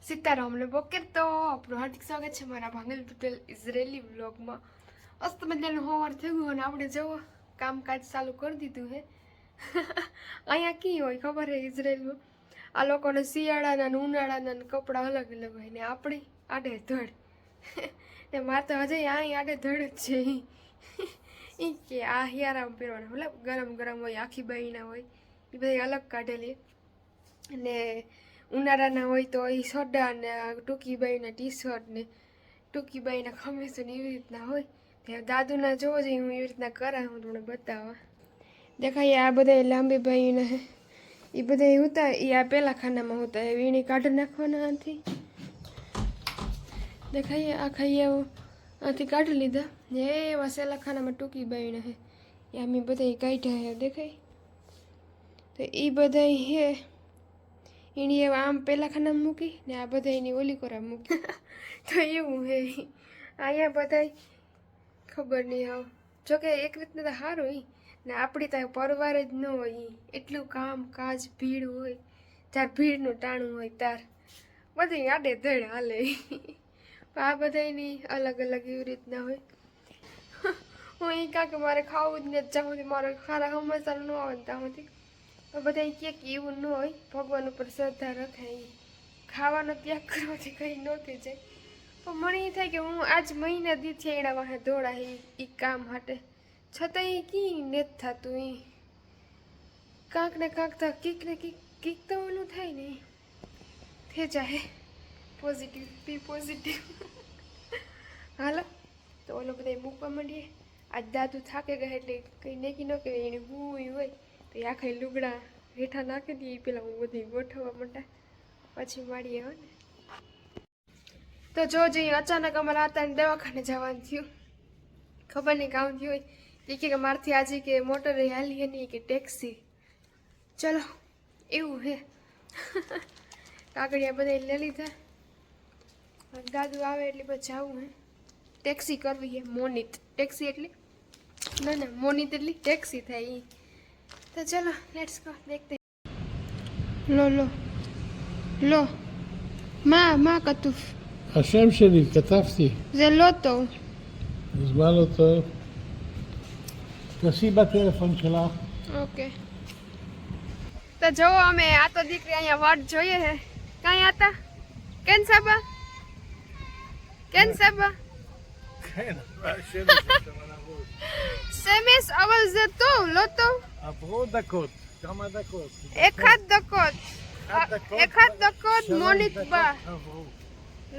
સીતારામ ને બોકેર તો આપણું હાર્દિક સ્વાગત છે મારા ભાંગેલ પટેલ ઇઝરાયેલી વ્લોગમાં. મસ્ત મજાનું હોવાર થયું અને આપણે જવો કામકાજ ચાલુ કરી દીધું હે. અહીંયા કી હોય ખબર હે ઇઝરાયેલમાં આ લોકોને શિયાળાના ને ઉનાળાના કપડાં અલગ અલગ હોય ને આપણી આડે ધડ ને મારે તો હજે અહીં આડે ધડ જ છે. એ કે આ હિયારામાં પહેરવાના મતલબ ગરમ ગરમ હોય આખી બાઈના હોય એ બધી અલગ કાઢેલી ને ઉનાળાના હોય તો એ સોડા ને ટૂંકી બાઈના ટી શર્ટ ને ટૂંકી બાઈના ખમીસ ને એવી રીતના હોય. ત્યાં દાદુના જોવો જોઈએ હું એવી રીતના કરાવું તમને બતાવવા દેખાય. આ બધા લાંબી બાઈના હે એ બધા હોતા એ આ પહેલા ખાનામાં હોતા એ વીણી કાઢી નાખવાના આથી દેખાય. આ ખાઈ આવું આથી કાઢી લીધા ને એવા સેલા ખાનામાં ટૂંકી બાઈના હે એ અમે બધા કાઢ્યા હે દેખાય. તો એ બધા હે એની આમ પહેલા ખાનામાં મૂકી ને આ બધા એની ઓલી કોરા મૂકી. તો એવું હે અહીંયા બધા ખબર નહીં આવ જોકે એક રીતના તો સારું હોય ને આપણી ત્યાં પરવાર જ ન હોય એટલું કામ કાજ ભીડ હોય ત્યારે ભીડનું ટાણું હોય તાર બધી આડે ધડ હાલે. આ બધાની અલગ અલગ એવી રીતના હોય. હું એ કાંકે મારે ખાવું જ ને જાઉં મારે ખારા હંમેશા ન આવે ને ત્યાં સુધી બધા કહે કે એવું ન હોય ભગવાન ઉપર શ્રદ્ધા રખાય ખાવાનો ત્યાગ કરવાથી કંઈ ન થઈ જાય. પણ મને એ થાય કે હું આજ મહિના દીથી એના વાહે દોડા એ કામ માટે છતાં એ કી નથી થતું. એ કાંક ને કાંક તો કીક ને કીક તો ઓલું થાય ને થઈ જાય. Positive B positive. હાલો તો ઓલો બધા મૂકવા માંડીએ. આજ દાદુ થાકે ગયા એટલે કંઈ નેકી ન કહેવાય એને હું હોય તો એ આખા લુગડા હેઠા નાખી દઈએ પેલા હું બધી ગોઠવવા માંડા પછી માડીએ હો ને. તો જો જઈએ અચાનક અમારા આતાને દવાખાને જવાનું થયું. ખબર નહીં કામ થયું હોય એ કે મારથી આજે કે મોટર હાલી નહીં કે ટેક્સી. ચલો એવું હે. કાગળિયા બધા લઈ લીધા દાદુ આવે એટલે બસ જવું હે. ટેક્સી કરવી હે મોનિત ટેક્સી એટલે ના મોનિત એટલી ટેક્સી થાય. तो चलो लेट्स गो देखते हैं. लो लो लो מה כתוב? השם שלי, כתבתי. זה לא טוב. אז מה לא טוב? תעשי בטלפון שלך. ઓકે. તો જો અમે આ તો દીકરી અહીંયા વાટ જોઈએ હે. કાંઈ આતા કેન સાબા כן, השם סמס אבל זה טוב לא טוב. עברו דקות, כמה דקות. אחד דקות મોનિત બા עברו.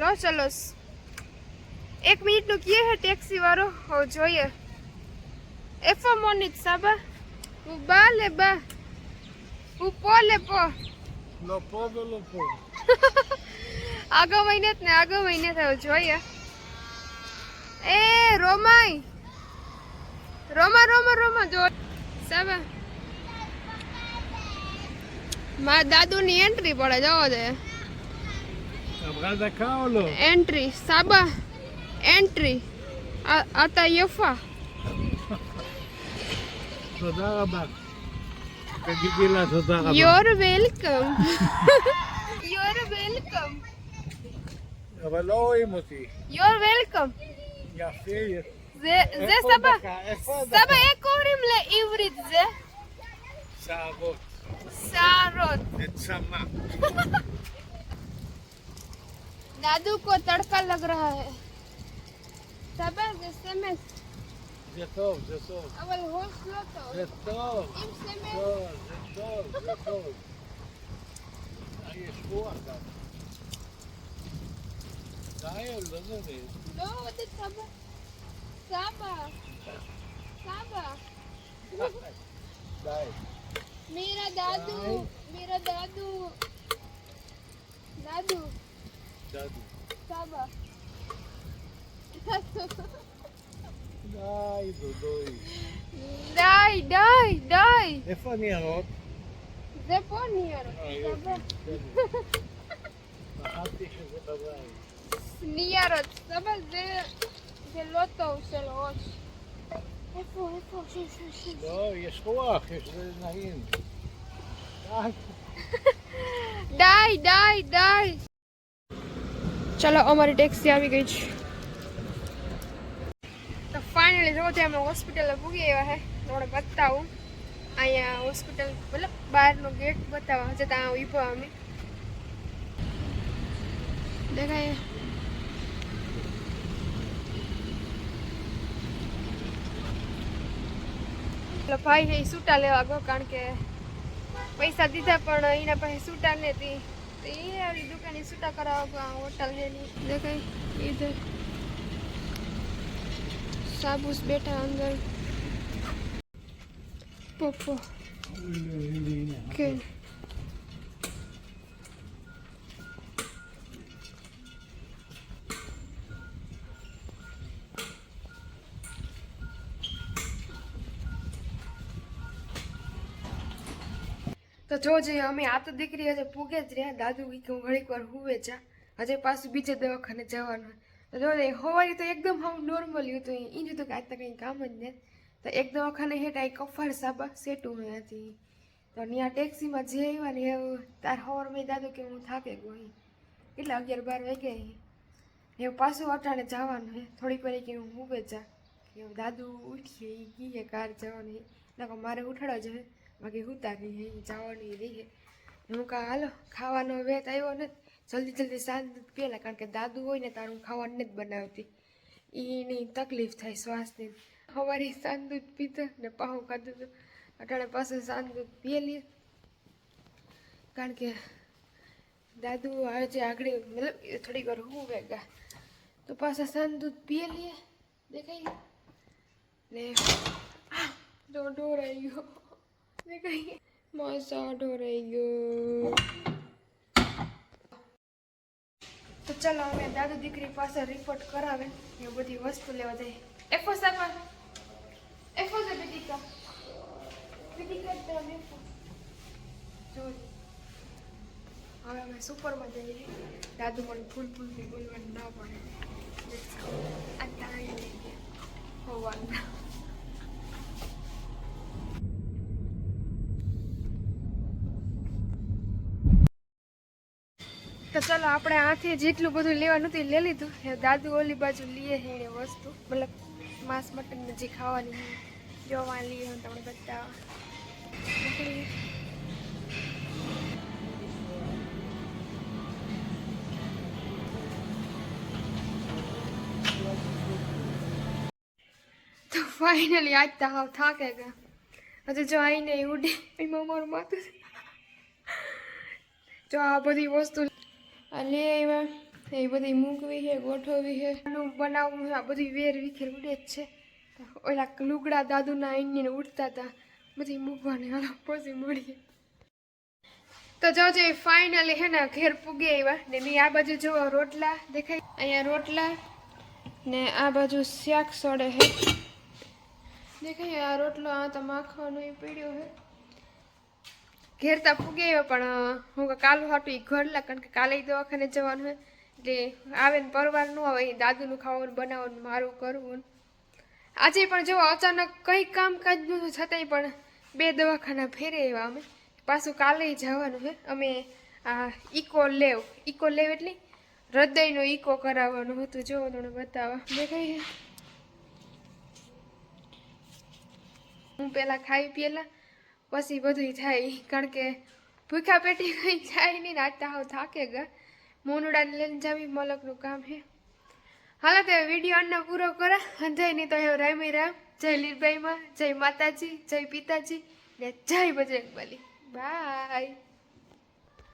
લો ચલો 1 મિનિટનું કીએ હે ટેક્સી વાળો હો જોઈએ. એફો મોનિત સાબા હું બા લે બા હું પો લે પો. לא פה ולא פה. આગો મહિને જ ને આગો મહિને થયો જોઈએ. એ રોમાય રોમા જો સાબા મારા દાદુની એન્ટ્રી પડે જવો દે. עברה דקה או לא? એન્ટ્રી સાબા એન્ટ્રી આતા יפה. תודה רבה. תגידי לה תודה רבה. You're welcome. אבל לא רואים אותי. You're welcome. יפה. זה איפה סבא. דקה? איפה סבא, דקה? איך קוראים לעברית זה? שערות. שערות. נצמה. दादू को तड़का लग रहा है. סבא, זה סמס. זה טוב, זה טוב. אבל הוס לא טוב. זה טוב. עם סמס. טוב, זה טוב, זה טוב. יש רוח גם. די, לא מבין. לא, זה סבא. סבא. די. मेरा दादू. दादू. דדו. סבא. די, דודוי. די. איפה הניירות? זה פה נייר. יופי. פחדתי שזה בבית. ניירות. סבא, זה לא טוב של ראש. איפה? לא, יש רוח, יש זה נעים. די. די. ચાલો અમારી ટેક્સી આવી ગઈ છે. તો ફાઇનલી જો અમે હોસ્પિટલે પૂગી આવ્યા હે. થોડે બતાવું અહીંયા હોસ્પિટલ મતલબ બહારનો ગેટ બતાવવા હજે ત્યાં ઊભા અમે દેખાય. એટલે ભાઈ એ સૂટા લેવા ગયો કારણ કે પૈસા દીધા પણ એના પાસે સૂટા નથી. તો એ આવી દુકાને સૂટા કરાવવા હોટલ હે ની દેખાય. ઇધર સાબુસ બેઠા અંદર પોપો કે તો જોજે અમે આ તો દીકરી હજે પૂગે જ રહ્યા. દાદુ ઘડીક વાર હુવે જા હજે પાછું બીજે દવાખાને જવાનું. તો જોજે હોવારી તો એકદમ હું નોર્મલ હતું. એ જ હતું કે આજ તો કંઈ કામ જ ને. તો એક દવાખાને હેઠ આ કફાર સાબા સેટું હતી. તો ત્યાં ટેક્સીમાં જે આવ્યા ને એવું તાર હવાર મેં દાદુ કે હું થાકે ગયો. કેટલા 11-12 વાગ્યા. એવું પાછું અટાણે જવાનું હે. થોડીક વાર કે હું હુવે જા કે દાદુ ઉઠીએ એ ગઈએ કાર જવાનું ના મારે ઉઠાડવા જ હે. બાકી હુતા ગઈ જવાની રહી. હું કાં હાલો ખાવાનો વેત આવ્યો ને જલ્દી સાંજ પહેલાં કારણ કે દાદુ હોય ને તારું ખાવાનું નથી બનાવતી. એની તકલીફ થાય શ્વાસની. સવારે સાંજ દૂધ પીધું ને પાઉં ખાધું હતું. અટાણે પાછું સાંજ દૂધ પીએ લઈએ કારણ કે દાદુ આજે આગળ મતલબ થોડીક વાર હું વેગા તો પાછા સાંજ દૂધ પીએ લઈએ દેખાય ને ડોરાઈ ગયો. મજા ઢોરાઈ ગયો. તો ચાલો અમે દાદુ દીકરી પાસે રિપોર્ટ કરાવે એ બધી વસ્તુ લેવા જઈએ. એફો સાપા એફો છે બેટીકા બેટીકા તમે જો હવે અમે સુપરમાં જઈએ. દાદુ મને ફૂલ બોલવાનું ના પડે. આ તાળી લઈ ગયા હોવાનું. તો ચાલો આપણે આથી જેટલું બધું લેવાનું હતું લઈ લીધું. દાદુ ઓલી બાજુ લઈએ છે એને વસ્તુ મતલબ માંસ મટન જે ખાવાની જોવા લઈએ હું તમને બતાવવા. તો ફાઇનલી આજ તો હાવ થાકે ગયા. હજુ જો આઈને ઉડી એમાં અમારું માથું જો આ બધી વસ્તુ લે આવ્યા એ બધી મૂકવી છે ગોઠવવી છે બનાવવું છે. આ બધી વેર વિખેર ઉડે જ છે. ઓલા લુગડા દાદુના આઈને ઉડતા હતા બધી મૂકવાની. હાલો પછી મળીએ. તો જોજે ફાઇનલી હે ને ઘેર પૂગી આવ્યા ને મેં આ બાજુ જો રોટલા દેખાય. અહીંયા રોટલા ને આ બાજુ શાક સડે છે દેખાય. આ રોટલો આ તો માખવાનો એ પીડ્યો છે. ઘેરતા પૂગી આવ્યો પણ હું કાલું હાટું ઘરલા કારણ કે કાલે દવાખાને જવાનું હોય એટલે આવે ને પરવાર ન આવે. દાદુનું ખાવાનું બનાવવાનું મારું કરવું. આજે પણ જો અચાનક કંઈ કામકાજ નહોતું છતાંય પણ 2 દવાખાના ફેરે આવ્યા અમે. પાછું કાલે જવાનું છે અમે. આ ઇકો લેવ એટલે હૃદયનો ઇકો કરાવવાનું હતું. જો તમને બતાવવા દેખાય. હું પહેલાં ખાઈ પેલા પછી બધું થાય કારણ કે ભૂખા પેટી કંઈ જાય નહીં. આજ હાવ થાકે ગયા. મોનુડાને લઈને જાવી મલકનું કામ છે. હાલો તો વિડીયો અન્ન પૂરો કરો. જય નહીં તો રામી રામ. જય લીલબાઈમાં, જય માતાજી, જય પિતાજી ને જય બજરંગબલી. બાય.